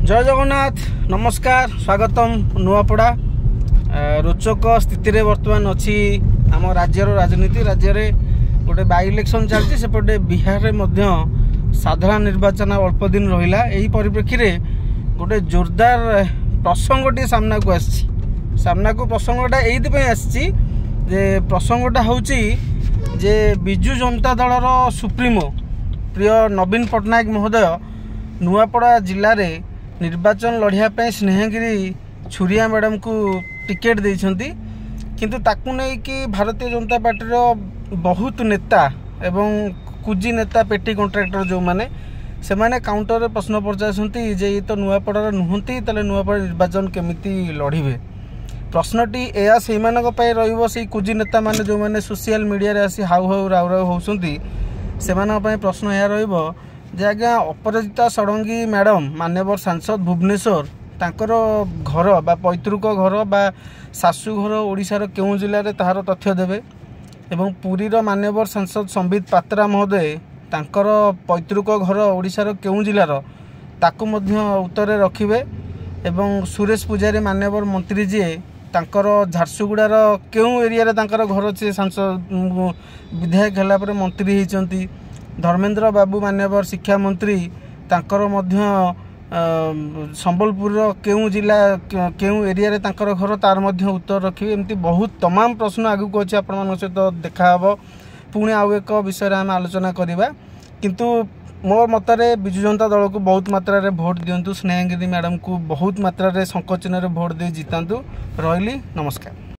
जय जगन्नाथ नमस्कार स्वागतम नुआपड़ा रोचक स्थिति बर्तमान अच्छी आम राज्यर राजनीति राज्य में गोटे बाई इलेक्शन चलती सेपटे बिहार में साधारण निर्वाचन अल्प दिन रहा यही परिप्रेक्षी में गोटे जोरदार प्रसंगटी सामना को आसना को प्रसंगटा ये प्रसंगटा हूँ जे विजु जनता दलर सुप्रीमो प्रिय नवीन पट्टनायक महोदय नुआपड़ा जिले में निर्वाचन लड़ाई स्नेहगिरी छुरिया मैडम को टिकेट देइछंती किंतु ताकू नहीं कि भारतीय जनता पार्टी बहुत नेता एवं कुजी नेता पेटी कॉन्ट्रैक्टर जो माने से माने काउंटर रे प्रश्न पचारती जे तो नुआपड़ा नुहंती ताले नुआपड़ा निर्वाचन केमिति लड़िबे प्रश्नटी या से रही कुजी नेता माने जो माने सोशल मीडिया रे आसी हाउ हाउ राउ राउ होउसंती से प्रश्न यह रहिबो जे आज्ञा अपराजिता षडंगी मैडम मान्यवर सांसद भुवनेश्वर तांकर घर बा पैतृक घर बा शाशु घर ओडिशार केउ जिले में ताहार तथ्य देवे एवं पुरीर मान्यवर सांसद संबित पात्रा महोदय तांकर पैतृक घर ओडिशार केउ जिलार ताकू मध्य उत्तर रखिबे एवं सुरेश पूजारी मान्यवर मंत्री जी तांकर झारसुगुड़ार केउ एरिया रे तांकर घर अच्छे सांसद विधायक हला पर मंत्री होइचंती धर्मेंद्र बाबू मान्यवर शिक्षा मंत्री तांकर मध्य संबलपुर केउ जिला केउ एरिया रे तांकर घर तार मध्य उत्तर रखिबे एमती बहुत तमाम प्रश्न आगु को अछि आपण मन सहित देखा हबो पुणी आउ एक विषय आम आलोचना करबा किंतु मो मतरे विजु जनता दल को बहुत मात्रा रे भोट दियंतु स्नेहगिरी मैडम को बहुत मात्रा रे संकोचन रे भोट दे जितांतु रहिली नमस्कार।